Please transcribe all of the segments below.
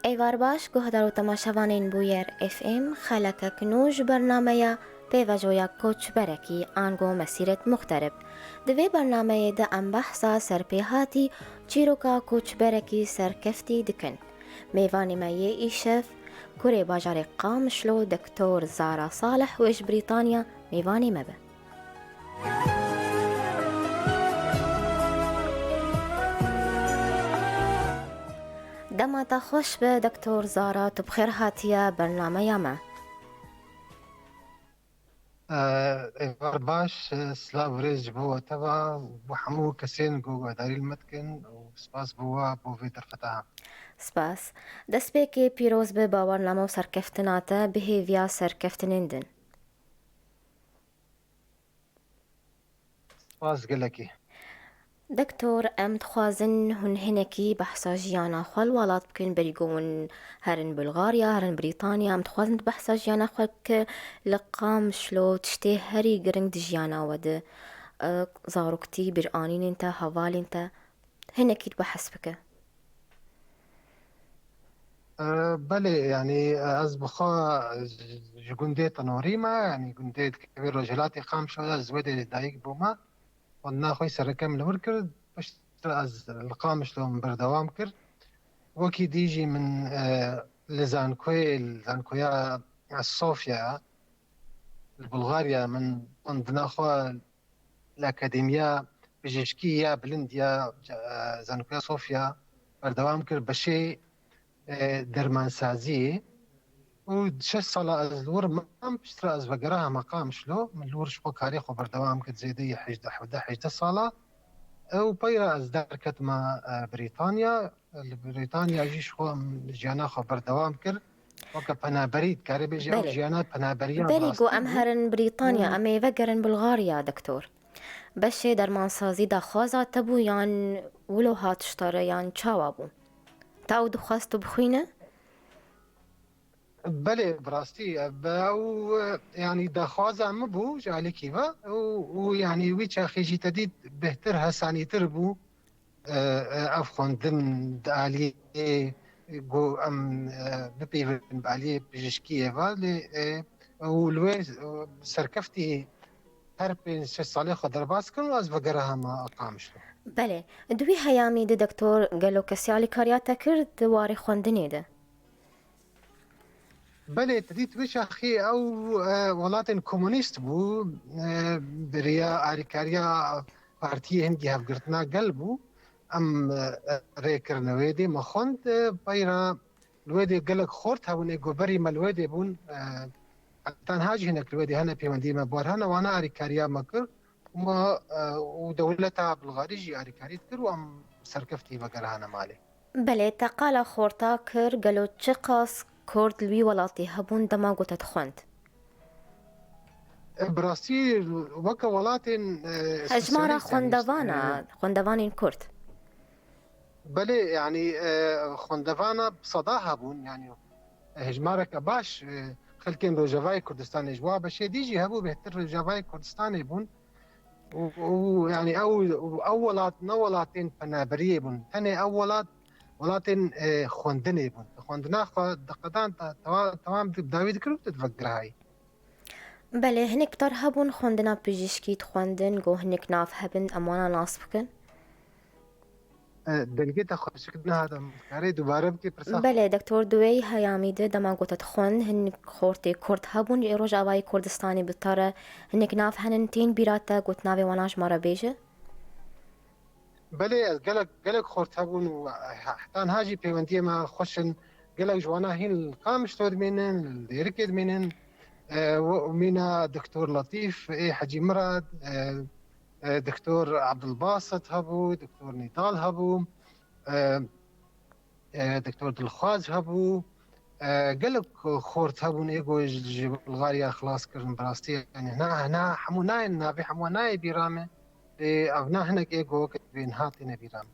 ایوار باش گهدار و تماشاوانین بویر اف ام خلک کنوش برنامه پیوجویا کوچ برکی آنگو مسیرت مخترب دوی برنامه ده ام بحثا سرپیهاتی چیروکا کوچ برکی سرکفتی دکن میوانی مایه ایشف کوری باجار قامشلو دکتور زارا صالح ویش بریطانیا میوانی مبه دمتا خوش به دکتور زارا تو بخیر هاتیه برنامه ما إيفار باش سلاف ريج بوا تبع وحمو كسين جو داري المتكن وسباس بوا بو في درفتها سپاس دەست پێکێ پیرۆز بێ باوەڕنامە و سەرکەفتناتە بهێویا سەرکەفتنێندن سباس قلكي دەکتۆر ئەم دخوازن هون هینێکی بەحسا ژیانە خوال وڵات بکەین بەریگۆون هەرن بلغاریا هەرن بریتانیا ئەم دخوازن بەحسا ژیانە خوال کە لە قامشلۆ تشتێ هەری گرنگ دژیاناوەدە زاروکتی برئانینتە هەواڵینتە هینێکیت بەحس بکە بله يعني از بخا جگونده تنوريما يعني جونده كبير رجلاتي قام شو زوده دايق بوما ونا خوي سركم لور كرد باش از القام شلون بردوام كرد وكي ديجي من لزانكويا الصوفيا البلغاريا من عندنا خو الأكاديمية بجشكية بلنديا زانكويا صوفيا بردوام کرد بشي درمان سازي و 6 سالة از لور مام بشترى از وقراها مقام شلو من لور شخو كاريخو بردوام كد زيدية 11 سالة او بيرا از دركت ما بريطانيا جيش خو جيانا خو بردوام کرد وكا پنابريد كاري بيجي او جيانا پنابريا بەریگۆ براستي ئەم هەرن بریتانیا ئەمێ وەگەرن بلغاریا دەکتۆر بەشێ دەرمانسازی داخوازاتە بوو یان ولو هاتشتارە یان چاوا بوو تا ئەو دخواست و بخوینە بله براستي او يعني دخوازة مبو جالي كيفا ويعني ويتشا خيجي تديد بهتر هساني تربو افخون دم دالي جو ام ببي بالي بجشكيه فالي ولوي سركفتي هر بين 6 سالي خضر باسكن واز بقرها ما اقامشلو بەێ دوی هەیامی دە دەکتۆر گەلۆ کەسیالی کاریاتە کرد واری خوێندنێدە بله تديت وش اخي او ولاتن كومونيست بو بريا اريكاريا بارتي هندي هفقرتنا قلبو ام ريكر نويدي مخوند بايرا الويدي قلق خورت هون ايقو بري ما الويدي بون تان هاجي هناك الويدي هنا بيوندي ما بور هنا وانا اريكاريا مكر وما ودولتها بلغاريجي اريكاري تكر وام سركفتي بقر هنا مالي بەێ تەقالە خۆرتا کرد گەلۆ چ قاس کورد لوی وڵاتی هەبوون دەما گوتت خوند براسيل وكا ولاتن هەژمارە خوندەوانین کورد بله يعني خوندوانا بصداها بون يعني هجمارك باش خلكين روجافاي كردستان جوا باش ديجي هبو بهتر روجافاي كردستان بون ويعني اولات نولاتين بنابريه بون ثاني اولات ولاتن خوندني بون خوندنا دقدان تمام داوود كرو تتفكر هاي بەێ هەنێک بتار هەبوون خوندنا پزیشکیت خوێندن گۆ هەنێک ناف هەبن ئەمانە ناس بکەن دلقيت خوشكنا هذا مكاري دوباره بكي برسا بەێ دەکتۆر دوێی هەیامیدە دەما گوتت خوند هەنێک خۆرتێ کورد هەبوون ڕۆژ ئاوای کوردستانی بتارە هەنێک ناف هەنن تین بیراتە گوت ناوێ وەناش مارە بێژە بله قلق خورتابون وحتى هاجي بيوندية ما خوشن قلق جوانا هين القامش تود منن الديركد منن ومينا دكتور لطيف حجي مراد دكتور عبد الباسط هبو دكتور نضال هبو دكتور دلخواز هبو قلق خورت هبون ايقو بلغاريا خلاص كرن براستي يعني هنا حمو ناين نابي حمو ناي بيرامه ئەنا هەنێک ئێگۆ بێن هاتینە بیرام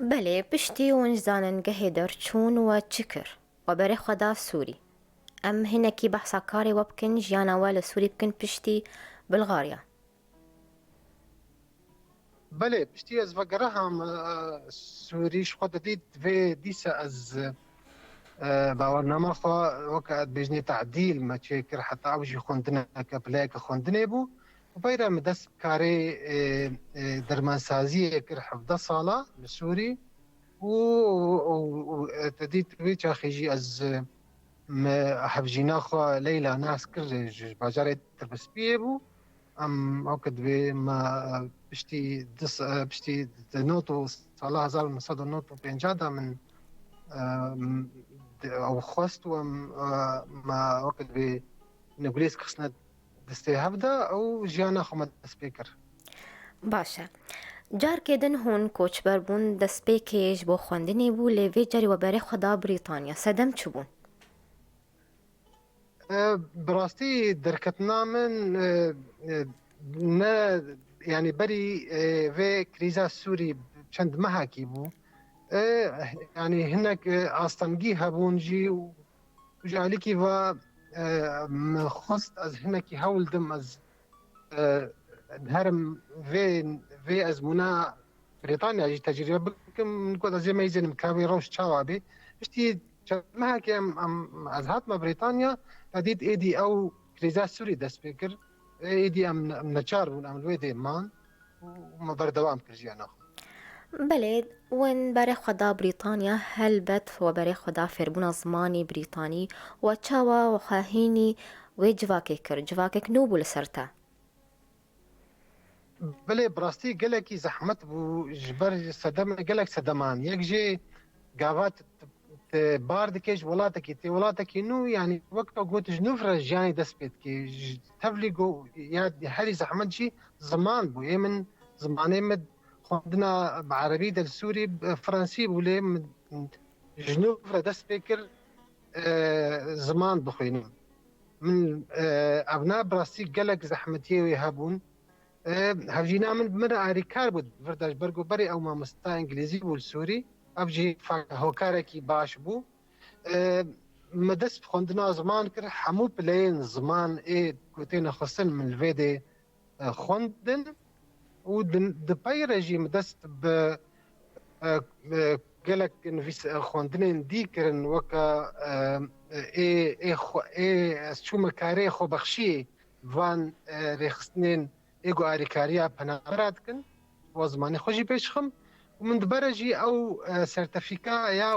بەێ پشتی ونجزانن گەهێ دەرچوون وە چ کرد و بەرێ خەدا سووری ئەم هینێکی بەحساکاری وە بکەن ژیانەوە لە سووری بکەن پشتی بلغاریا بەێ پشتی ئەز بەگەرەهام سووریش خۆ دەدیت وێ دیسە ئەز باوەڕنامە خۆ وەکە بێژنێ تعدیل مەچێ کرد حتا ئەوژی خوندنەکە پلەیەکە خوندنێ بوو وبەیرە دەست کارێ دەرمانسازیە کرد 17 ساڵە لە سووری و تدیت وی چاخیژی از حەبژینا خۆ لەیلا ناس کرد باجارێ تربەسپیە بوو ئەم ئەو کە دوێ پشتی نۆت و ساڵە 1950دا من ئەو خواست وم ما وەکت بێ نەگولێس قسنە دەستێ هەفدا ئەو ژیانە خۆمە دەست پێ کرد. باشە. جارکێدن هون کۆچبەر بوون دەستپێکێش بۆ خوێندنی بوو لێوێ جاری وەبەرێ خۆدا بریتانیا سەدەم چ بوون؟ بڕاستی دەرکەتنا من ینی بەری vê krîza Sûrî çend mehekî bû ینی hinek astengî hebûn jî û ji alîkî ve xwest ez hinekî hewl dim ez herim vê ezmûna Brîtanya jî tecrübe bikim min got ez ê meyzênim kavê rewş çawa bê piştî mehekê em ez hatime Brîtanya dît êdî ew krîza Sûrî dest pê kir êdî em neçar bûn em li wê dê man û me berdewam kir jiyana xwe. بەڵێ وێن بەرێ خۆدا بریتانیا هەلبەت وە بەرێ خۆدا فێربوونە زمانی بریتانی و چاوە وەخواهینی وێ جوواکێ کرد جوواکێک نو بوو لەسەرتا. بلێ بڕاستی gelekî zehmet bû ji ber sedem gelek sedeman yek jê gava bar dike ji welatekî tê welatekî nû yanî wek got ji nû re jiyanê dest pê dike ji tevlî got ya herî zehmet jî ziman bû ê min zimanê me خوندنا بعربي دل سوري فرنسي بولي جنوب دست پێ کرد زمان بخوێنم من ئەبنا بڕاستی gelek زەحمەتیە وێ هەبوون هەڤژینا من بمرە ئاریکار بوو vرداش بەرگوبەری ئەو مامۆستا ئینگلیزی بوو سووری ئەبژی هۆکارێکی باش بوو me dest bi خوندنا ziman kir hemû pileyên ziman ê gotê nexwestin min li vê de xwendin û di peyre jî me dest bi gelek xwendinên dî kirin weke ez çûme karê xwebexşiyê van rêxistinên ê got alîkariya penabera dikin wa zimanê xwe jî pêşxim û min dibere jî ew sertefîka ya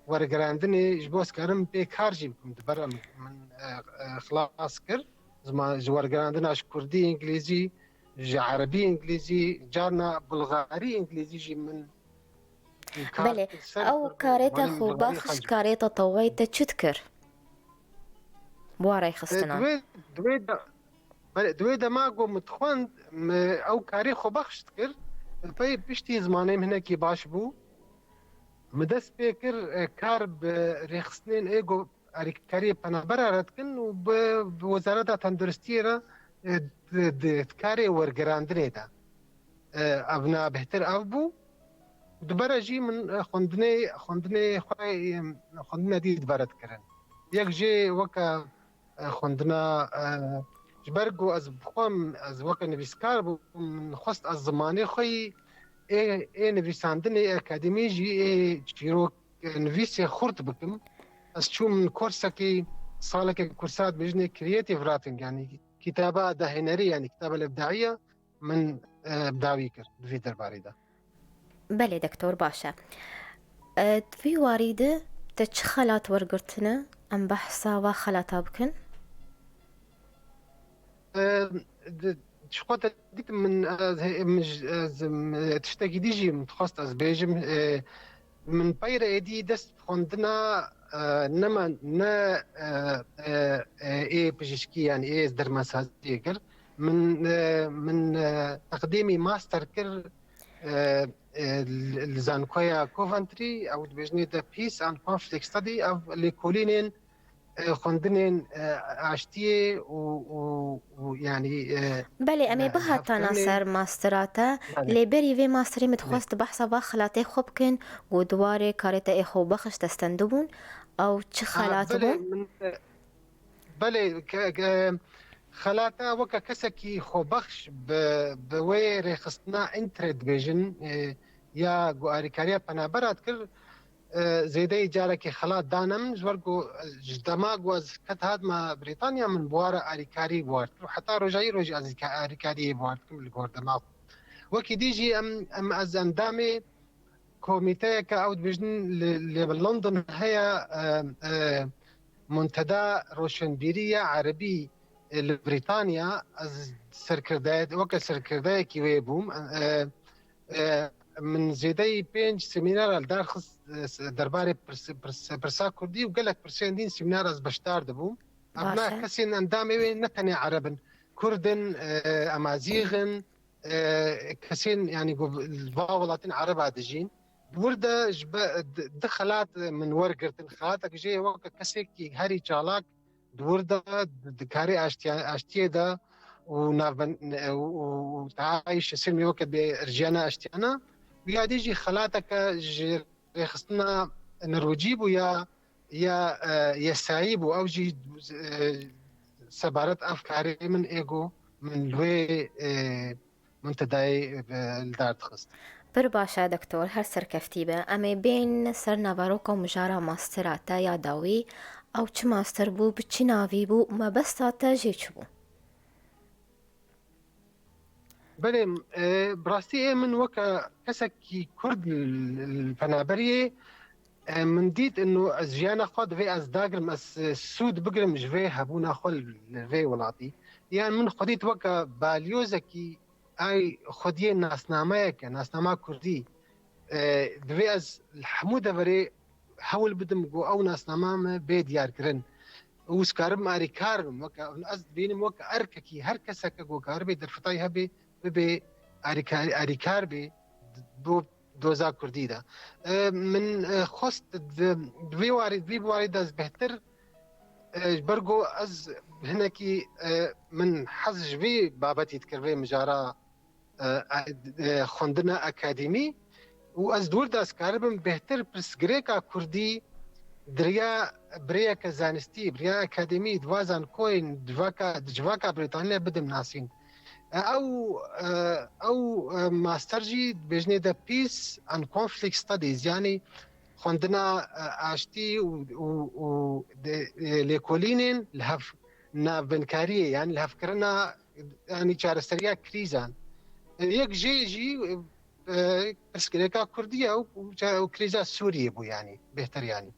wergerandinê ji bo ez karim pê kar jî bikim dibere min xilas kir ji wergerandina ji kurdî îngilîzî ji عربî îngilîzî carna bulgarî îngilîzî jî min بەڵێ ئەو کارێتە خوبەخش کارێتە تەواوی te çi dikir بۆ ڕێخستنا دوێ dema got min dixwend ew karê xwebexş dikir pey piştî zimanê min hinekî baş bû min dest pê kir kar bi rêxistinên ê got alîkariyê penabera re dikin û bi wezareta tenduristiyê re karê wergerandinê de evna bêhtir ev bû dibere jî min xwendinê xwendina dî dibere dikirin yek jê weke xwendina ji ber got ez bixwam ez weke nivîskar bûm min xwest ez zimanê xwe ê nivîsandinê akademî jî ê çîrok nivîsê xurt bikim ez çûm min korsekê salekek kursa dibêjne creative writing yanî kitaba dahênerî yanî kitaba lebdaiya min dawî kir di vê derbarê de. بەڵێ دکتۆر باشە دوی واریدە te çi xelat wergirtine em behsa wa xelata bikin شخوات ديك من تشتكي ديجي متخصص از بيجم من بايرة ايدي دست خوندنا نما نا اي بجشكي يعني اي درمسازي كر من تقديمي ماستر كر لزانكويا كوفنتري او بيجني دا بيس اند كونفليكت ستدي او لكولينين خوندنين عشتيه ويعني بەڵێ ئەمێ بهاتانە سەر ماستراتە لێبەری vê ماستری متخواست بەحسا وا خەلاتێ خۆ بکەن و دوارێ کارێتە ئێ خۆ بەخش دەستەندە بوون ئەو چ خەلات بوون بەڵێ خەلاتە وەکە کەسێکی خۆبەخش بە وێ ڕێخستنا ئینترێت بێژن یا گوارەکاریە پەنابەرات کرد زیده جارك خلاط دانم جورجو دماغ واز كت هاد ما بريطانيا من بوارا اريكاري بوارد وحتى رجعي از اريكاري بوارد كم الجور دماغ وكي ديجي ام از اندامي كوميتي كاو ديفيجن اللي بلندن هي منتدى روشنبيرية عربي لبريطانيا از سركردايت وكا سركرداي كي ويبوم من زيدي بينج سيمينار الدارخص درباري برسا كردي وقال لك برسين دين سيمينار از بشتار دبوم ابناء باشە كسين اندامي نتني عربن كردن امازيغن كسين يعني الفاولاتين عرب دجين ورده دخلات من ورقرتن خلاتك جي وقت كسيكي هاري چالاك دورده دكاري اشتيه ده وتعايش سلمي وقت برجانا اشتيانا ويا ديجي خلاتك خصنا نروجيب يا سعيب او جي سبارت افكاري من ايجو من لوي منتداي الدار خست بر باشە دکتۆر هەر سەرکەفتی بە ئەمێ بین سەر نەڤەڕۆکە و مژارە ماستراتە یاداوی ئەو چ ماستەر بوو بچی ناوی بوو مەبەستاتە ژێچ بوو بله براستی من وكا كسكي كرد الفنابريه من ديت انه ازجانا خود في از داغرم از سود بقرم جفي هبونا خل في ولاتي يعني من خديت وكا باليوزكي اي خديه ناسنامه كردي في از الحموده فري حول بدم جو او ناسنامه بيد يار كرن وسكارم اري كارم وكا از بينم وكا ارككي هر كسك جو كاربي درفتاي هبي ببي اريكار بي بو دوزا كردي دا من خست دوی وارد از بهتر برگو از هناكي من حز جوي بابتي تكرفي مجارا خوندنا اكاديمي و از دور داس كاربم بهتر برسگريكا كردي دريا بريا كزانستي بريا اكاديمي دوازان كوين دجواكا بريطانيا بدم ناسين او ماسترجي بجنه ده بيس ان كونفليكت ستاديز يعني خوندنا اشتي و ليكولينين لهف نافنكاريه يعني لهف كرنا يعني چارەسەریە كريزان يك جي برسكريكا كرديه و كريزا سوريه بو يعني بهتر يعني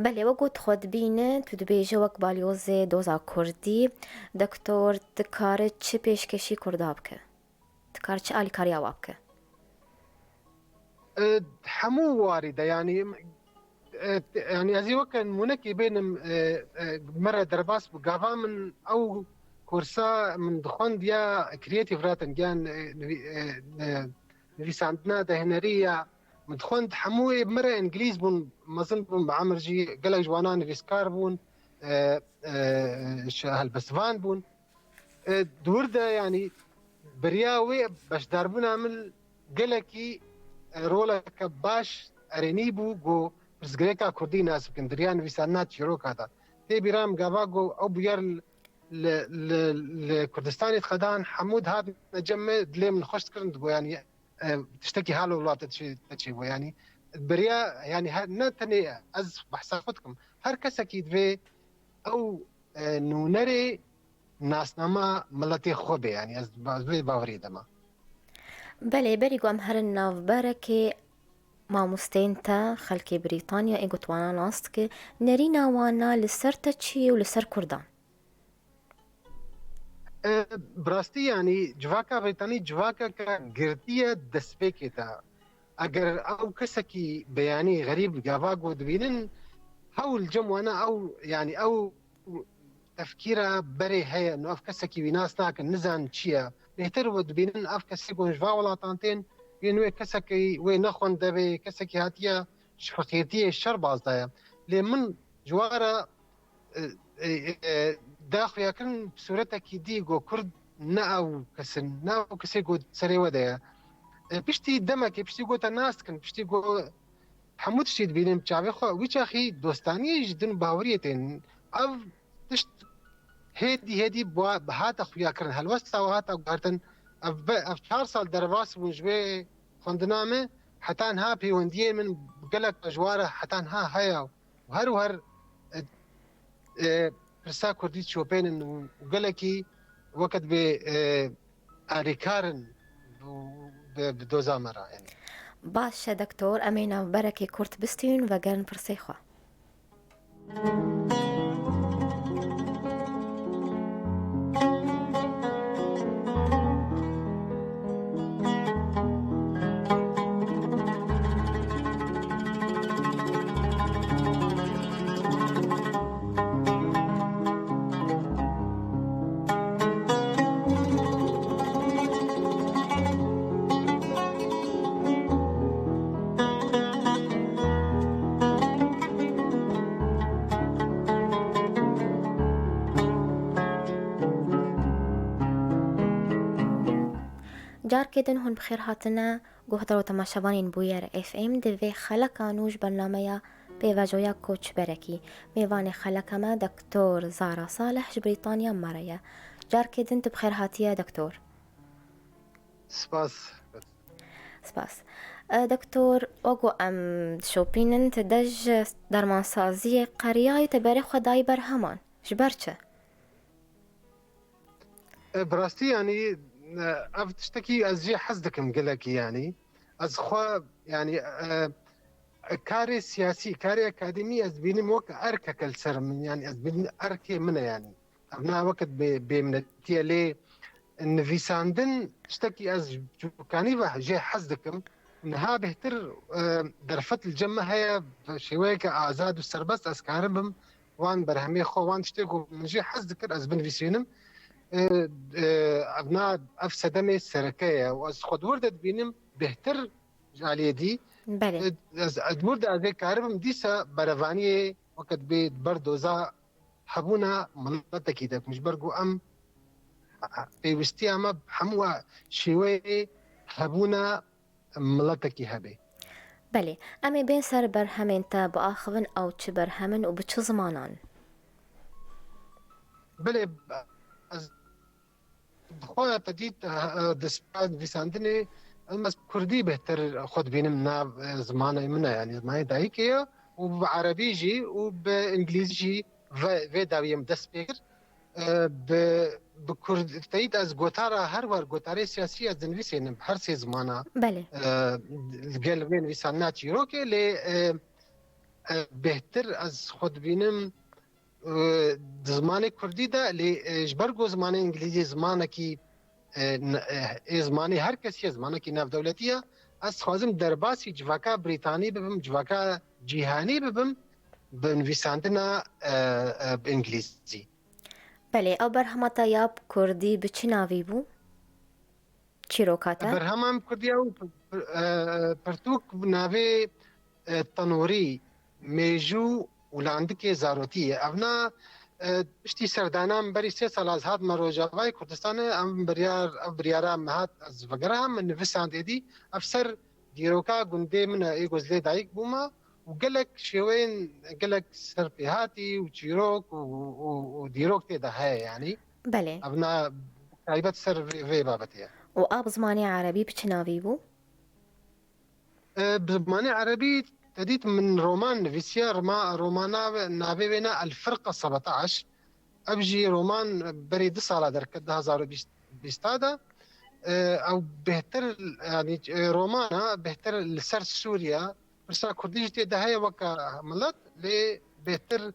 بەێ وەگوت خۆت بینن تو دبێژە وەک بالیۆزێ دۆزا کوردی دکتۆر دکارت چ پێشکەشی کووردا بکە دکار چ ئالیکاریاوا بکە حمو واردة يعني ازي وكان منكي بين مرة درباس بقافا من او كورسا من دخون ديا كرياتيف راتن جان نفيساندنا دهنرية من دخون حموي مرة انجليز بون مظن بون بعمرجي قلق جوانا نفيسكار بون هالبسفان بون دورده يعني برياوي باش داربون عمل قلقي رولك باش ارينيبو جو برزغريكا كردي ناس بكندريان ويسانات شروك هذا تي بيرام قاباقو او بيار الكردستاني تخدان حمود هذا نجمع دلي من خوش تكرن يعني تشتكي حاله ولا تشي يعني بريا يعني نتني از بحسافتكم هر كس اكيد في او نونري ناسنامه ملتي خوبه يعني از باوري دما بەێ بەریگوام هەرن ناوبەرەکێ مامۆستێنتە خەلکی بریتانیا ئێگوتوانە ناست کە نەری ناوانە لەسەرتە چی و لەسەر کوردان براستی يعني جواكا بريطاني جواكا كردية دسبيكيتا اگر او كسكي بياني غريب جافاغو دبينن هول جموانا او يعني او تفكيرا بري هي انه اف كسكي بناس ناك نزان تشيا بهتر ودبينن اف كسكي جوا ولا طانتين ينوي كسكي وين نخون دبي كسكي هاتيا شفقيتيه الشرباز دايا لمن جوارا داخل يكن بصورتك ديغو كرد ناو كسي جو سري ودايا بيشتي دمك بيشتي جو تناس كن بيشتي جو حمود شيد بينم تشافي خو ويش اخي دوستاني جدن باوريتين اف تشت هدي بهات اخويا كرن هالوستا وهات قارتن اف 4 سال درباس ونجبي خوندنامه حتى انها بيونديه من قلق اجواره حتى انها هيا وهر برسا كردي شوبين انه قلقي وقت ب اريكارن بدوزا مرة يعني. باشه دکتۆر ئەمەینە بەرەکی کورت بستین وەگەرن پرسیخوا. جارکێدن هون بخێر هاتنە گوهدەڕۆ تەماشەوانین بویەر FM دەوێ خەلەکە نوش بەرنامەیە پێڤەژۆیە کۆچبەرەکی میێوانێ خەلەکەمە دکتۆر زارا ساڵح ji بریتانیا مەرەیە. جارکێدن tu بخێر هاتیە دکتۆر. سپاس. دکتۆر وەگو ئەم شۆپینن تدەژ دەرمانسازیە قەریای تەبەرێ خۆدای بەرهەمان ji ber çi؟ براستي يعني اف تشتكي از جي حزدكم قلكي يعني از خوا يعني كاري سياسي كاري اكاديمي از بيني موك اركا كالسر من يعني از بيني اركي منه يعني ابنا وقت بمنتي لي ان في ساندن تشتكي از كاني بح جي حزدكم انها بهتر درفت الجمه هي شويك ازاد والسربس از كاربم وان برهمي خو وان تشتكوا من جي حزدكر از بن في سينم ابناء افسدمي السركيه واز خود وردت بينم بهتر على دي بله ادمرد ازي كاربم ديسا برفانيه وقت بيت بردوزا حبونا منطقه كده مش برجو ام بيوستي اما حموا شوي حبونا ملتكي هبي بله اما بين سر برهمن تا باخذن او تش برهمن وبتش زمانان بله خۆیان پەدید دەسپات ویساندنێ ئەمەس کوردی بهتر خۆت بینم نا زمانەی منە ینی زمانی دایکەیە و بە عەرەبیژی و بە ئینگلیزیژی vê dawiyê dest pê kir bi Kurdît ez gotara her war gotarê siyasî ez dinivîsênim her sê zimana gel wê nivîsandina çîrokê lê bêhtir ez xwe dibînim زمانê Kurdî de lê ji ber ku zimanê îngilîzî zimanekî zimanê her kesî ye zimanekî navdewletî ye ez dixwazim derbasî civaka Brîtanî bibim civaka cîhanî bibim bi nivîsandina bi îngilîzî. Belê ew berhemata ya Kurdî bi çi navî bû? Çîroka te? Berhema Kurdiya û pirtûk bi navê Tenûrî mêjû û landikê zarotî ye evna piştî serdanan berî 3 sal ez hat me Rojavayê Kurdistanê em biryara me hat ez vegera min nivîsand êdî ev ser dîroka gundê min e êgozlê dayîk bûma û gelek şêweyên gelek serpêhatî û çîrok û dîrok tê de heye yanî Belê evna taybet ser vê babetê ye. û ew bi zimanê erebî bi çi navî bû? Bi zimanê erebî تديت من رومان نفيسيا رومانا نافي بينا الفرقة 17 أبجي رومان بريد صالة دركت 2020 أو بهتر يعني رومانا بهتر لسر سوريا برسا كرديجتي ده هي وكا ملت لي بهتر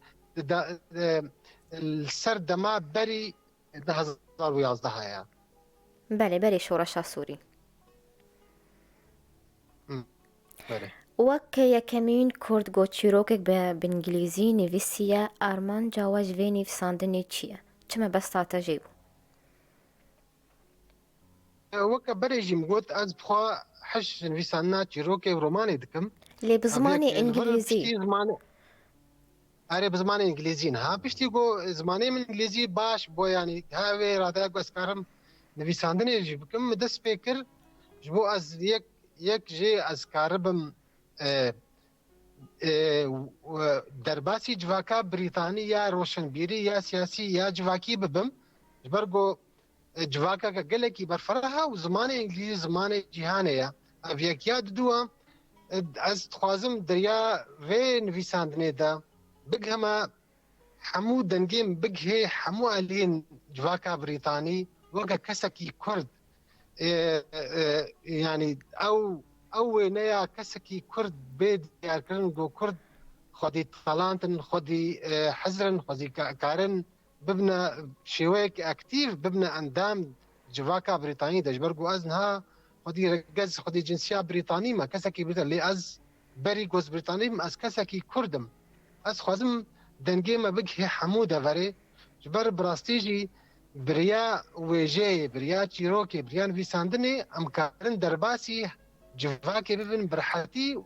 السر دما بري 2011 هيا بله شورشا سوری بله وەک یەکەمین کورد گۆچیرۆکێک بە بنگلیزی نویسیە ئارمان جاواز vê nivîsandinê çi ye? Çi me bestata jê bû? وەکە بەرێژیم گوت ئەس بخوا حەش نویساندنا çîrokê romanê dikim Lê bi zimanê îngilîzî erê bi zimanê îngilîzî ha piştî got zimanê min îngilîzî baş bo yanî hevê radaya ku ez karim nivîsandinê jî bikim min dest pê kir ji bo ez yek jê ez karibim derbasî civaka Brîtanî ya roşenbîrî ya siyasî ya civakî bibim ji ber ku civakeke gelekî berfireh e û zimanê îngilîzî zimanê cîhanê ye ev yekiya didû از خوازم دریا و نویساندنه دا بگهما حمو دنگیم بگه حمو الین جواکا بریتانی وگا کسکی کرد يعني او نيا كسكي كرد بيد ياركرن جو كرد خدي طلانتن خدي حزرن خدي كارن ببنا شويك اكتيف ببنا اندام جواكا بريطاني دجبرجو ازنها خدي رجز خدي جنسية بريطاني ما كسكي بريطاني لي از بري جوز بريطاني ما از كسكي كردم از خوازم دنگي ما بگه حمودة وري جبر براستيجي بریا ویژه بریا چیروکی بریا نویساندنی امکارن درباسی جواکی ببین برحتی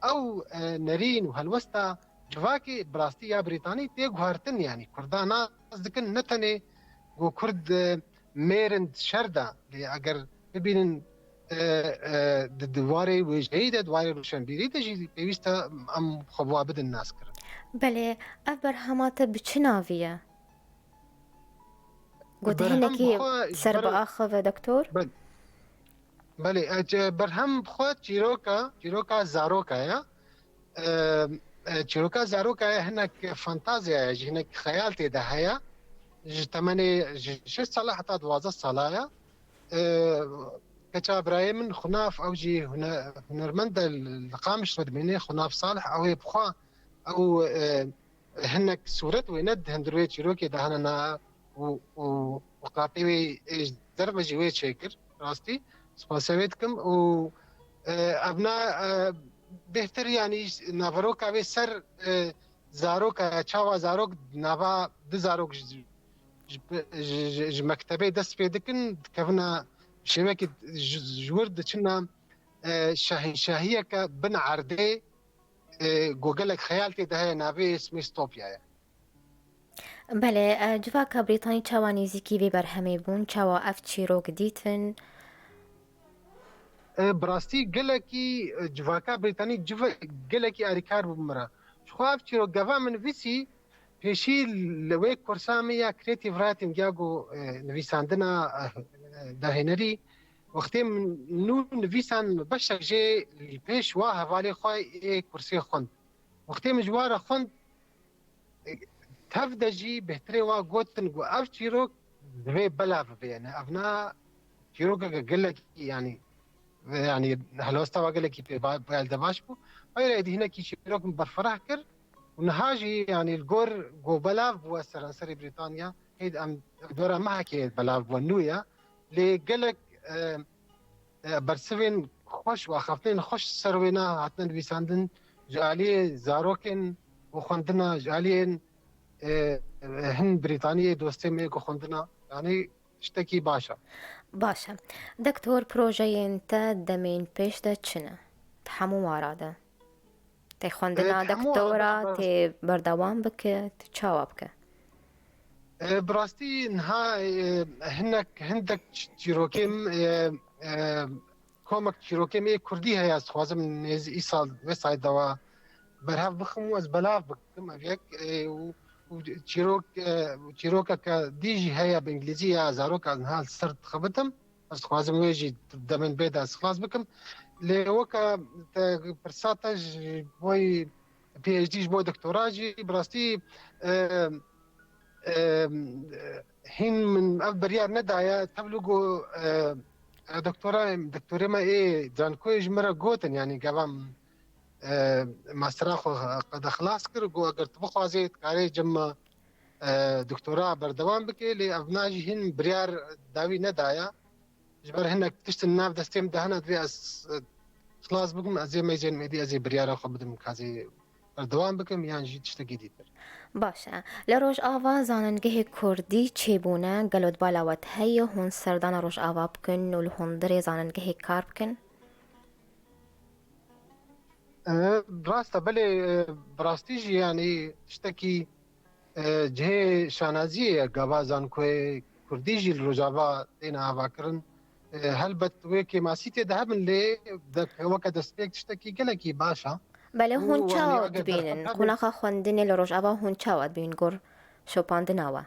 او نرین و هلوستا جواکی براستی یا بریتانی تی گوهرتن یعنی کردان ناز دکن نتنه گو کرد میرند شرده لی اگر ببینن دواره ویژهی ده دواره روشنبیری ده جی پیوستا ام خبوا بدن ناس کرد. بله اف برهمات بچناویه قد هنكي سرب آخر دكتور؟ بله برهم خود چیروکا زاروکا یا چیروکا زاروکا هناك فانتازيا هناك خيال تيدا هيا تمني 6 ساله حتى 12 ساله كتا برايم خناف او جي هنرمند القامش مدمني خناف صالح او بخوا او هناك صورت ويند هندروي چیروکی دهنا وقاطي درب جوي شكر راستي سپاسويتكم و ابنا بهتر يعني نافروكا به سر زاروكا چاوا زاروك نافا د زاروك مكتبه دست بيدكن كفنا شبكه جورد چنا شاهنشاهيه ك بن عرده جوجلك خيالتي ده نافي اسمه ستوبيا. بله جواکا بریتانی چاوا نزیکی وی برهمی بون چاوا اف چیروک دیتن براستی گلکی جواکا بریتانی گلکی اریکار بمرا شخواف چیرو گوا من ویسی پیشی لوی کورسامی یا کریتیو رایتینگ یاگو نویساندنا دهنری وقتی نو نویسان بشک جه پیش واه حوالی خواه کورسی خوند وقتی مجوار خوند تفدجي بهتري وا قوتن قو اف تشيروك ذي بلا يعني افنا تشيروك قال لك يعني هلوستا قال لك بال دمشق غير دي هنا كي تشيروك برفرح كر ونهاجي يعني الجور جو بلا بو سرانسري بريطانيا هيد ام دورا ما حكي بلا ونويا اللي قال لك برسفين خوش واخفتين خوش سروينا عطنا بيساندن جالي زاروكن وخندنا جالين هن بريطانية دوستي ميكو خندنا يعني اشتكي باشا دكتور بروجي انت دمين بيش دا چنه تحمو وارادا تي خندنا دكتورة تي بردوان بك تشاوا بك براستي نها هندك تشيروكيم كومك تشيروكيم كردي هيا خوازم نيز ايصال ويسايد دوا برهاف بخمو از بلاف بكم افيك وتشيروكا كديجي هيا بانجليزيه زاروكا نهال سرت خبتم بس خوازم ويجي دمن بيدا خلاص بكم اللي وكا برساتج بوي بي اتش دي بوي دكتوراجي براستي هين من بريار ندايا تبلغوا دكتورة ما ايه جانكويج مرة قوتن يعني قبام ماستراخو قد خلاص كرقو اگر تبخوازي تكاري جمع دكتوراه بردوام بكي لي ابناجي هن بريار داوي ندايا جبر هنك تشتن ناف دستيم دهنا دوي از خلاص بكم ازي ميزين ميدي ازي بريار اخو بدم كازي بردوام بكم يعني جي تشتكي ديتر باشا لروج آوا زاننگه کردی چی بونه گلود بالاوت هی هون سردان روج آوا بکن و لهون دری زاننگه کار بکن براستا بله براستيجي يعني تشتكي جهه شانازیه گوازان کوی کردیجی الرجابا دینا واکرن هلبت ويكي ماسيتي دهبن لي وكا دستيك تشتكي قلكي باشا بله هون چاود بینن خوناخا خوندنی لروج آوا هون چاود بین گر شوپاندناوا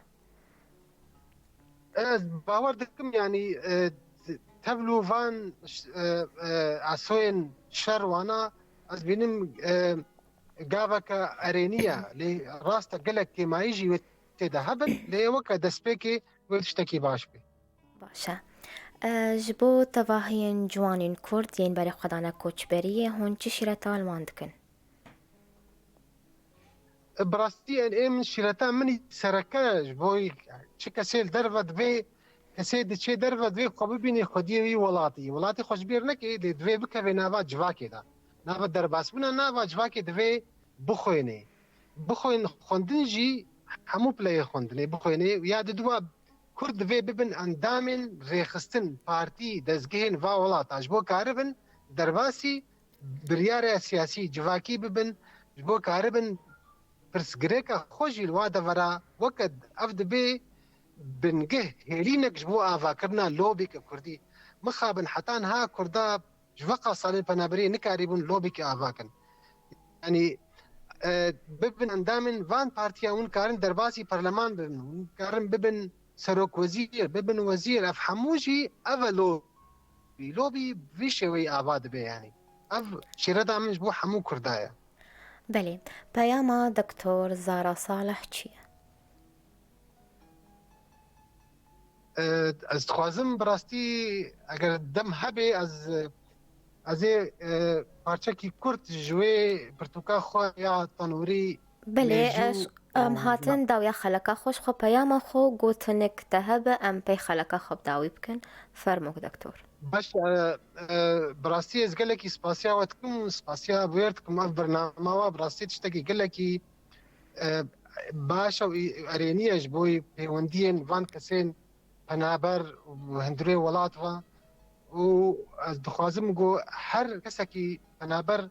باور دكم يعني تبلو فان عسوين شر وانا از بینم گاوك ارينيا لي راستا قالك ما يجي وتذهبن لي وكا دسبيكي وتشتكي باش بي باشه جبو تواهین جوانین کرد یین برای خدانه کوچبریه هون چی شیرتا الوان دکن؟ براستي ان من شيرتا مني سركاج بوي كسيل درفت في كسيد تشي درفت في قبيبيني خديوي ولاتي خوش بير نكي دي دوي بك في نافا جواكي دا نافا درباس بنا نافا جواكي دوي بخوين خوندنجي همو بلاي خوندني بخويني ويا دوا كرد في ببن اندامن ريخستن بارتي دزگهن فا ولات اجبو كاربن درباسي بريار سياسي جواكي ببن جبو كاربن پرسگریکا خوشی الواده ورا وقت افد بی بنگه هیلینک جبو آوا کرنا لوبی که کردی مخابن حتان ها کردا جوقا صالين پنابری نکاریبون لوبی که آوا کن یعنی ببن اندامن وان پارتیا اون کارن درباسی پارلمان ببن اون کارن ببن سروک وزیر ببن وزیر اف حموجی اوا لوبی ویشوی آواد بی یعنی اف شیردا من جبو حمو کردایا بله پیام دکتر زارا صالح چیه؟ از خوازم براستی اگر دم هبه از پارچه کی کرد جوی پرتوکا خو یا تنوری بله ام هاتن داویا خلقا خوش خو پیام خو گوتنک تهب ام پی خلقا خوب داوی بکن فرموک دکتر باش براستی از گله کی سپاسیا وتکم سپاسیا بویرتکم اف برنامه و براستی تشتکی گله کی باش او ارینیش بوی پیوندین وان کسین پنابر و هندروی ولات و از دخوازم گو هر کسکی پنابر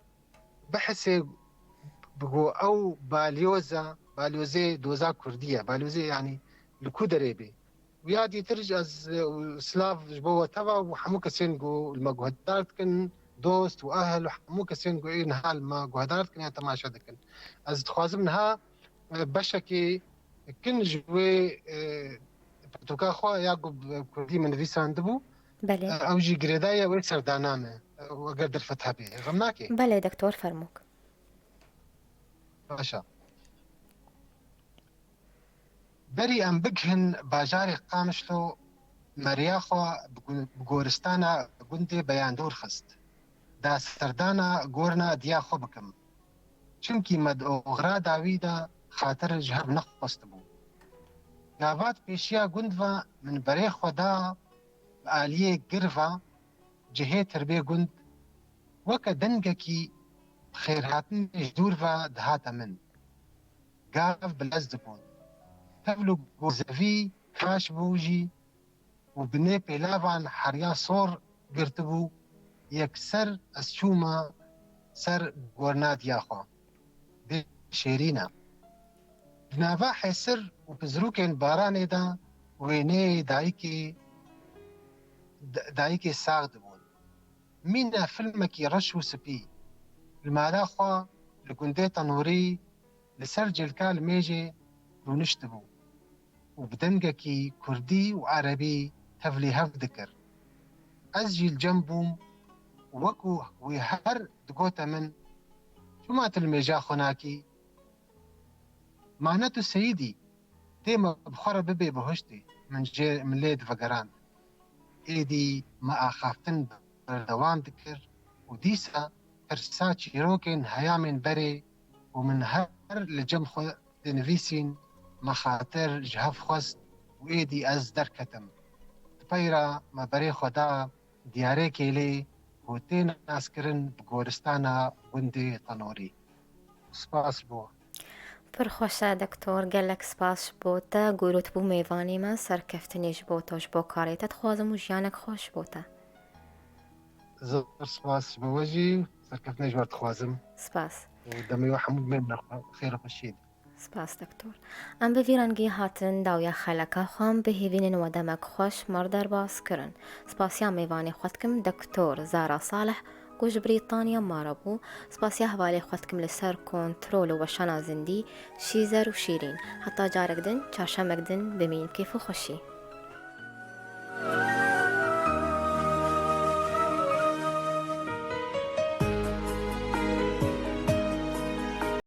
بحث بگو او باليوزي دوزا كردية باليوزي يعني الكودري بي ويادي ترج از سلاف جبوة تبا وحمو كسين جو المجهودات كن دوست واهل وحمو كسين جو ايه نها المجهودات كن تماشا دكن از تخوازم نها بشكي كن جوي برتوكا خوا يعقوب كردي من ريسان دبو بله او جي جريدايا ويسر دانامه وقدر فتحها بي غمناكي بله دکتر فرموک باشا بری ام بگهن باجاری قامشلو مریاخو بگورستانا گوندی بیاندور خست دا سردانا گورنا دیاخو بکم چونکی مد اغرا داویدا خاطر جهب نخوست بو گاوات پیشیا گوندوا من بری خدا آلیه گروا جهه تربیه گوند وکا دنگکی خیرهاتن جدور و دهاتا من گاف بلزد بون تبلو گوزوی کاش بوجی و بنی پیلاوان حریا صور گرتبو یک سر از چوما سر گورنات یاخوا دی شیرینا بناوا حسر و بزروکن باران دا وینه دایکی ساغد بون مینا فیلمکی رشو سپی المالا خوا لگنده تنوری لسر جلکا الميجي رونشتبو وبدنقكي كردي وعربي تفلي هف ذكر أزجي الجنبوم وكو ويهر دقوتا من شو مات الميجا خناكي معناته سيدي تيما بخورة ببي بهشتي من ليد فقران ايدي ما اخافتن بردوان ذكر وديسا ترسا چیروکن هیامن بری و من هر لجم خو دنویسین مخاطر جهف خواست و ایدی از درکتم تپیرا ما بری خدا دیاره کلی و تین ناسکرن بگورستانا گندی تنوری سپاس بو پرخوشه دکتر گلک سپاس بوتا گوروت بو میوانی من سرکفتنیش بوتاش با کاریتت خوازم و جیانک خوش بوتا زر سپاس بوجی سرکفتنیش برد خوازم سپاس ودمي وحمود من خير بشيد سپاس دکتر ام به ویرانگی هاتن داویا خلکا خوام به هیوینن و دمک خوش مردر باز کرن سپاسیا میوانی خودکم دکتر زارا صالح گوش بریطانیا ماربو سپاسیا حوالی خودکم لسر کنترول و شنا زندی شیزر و شیرین حتی جارک دن چاشمک دن بمین کیف و خوشی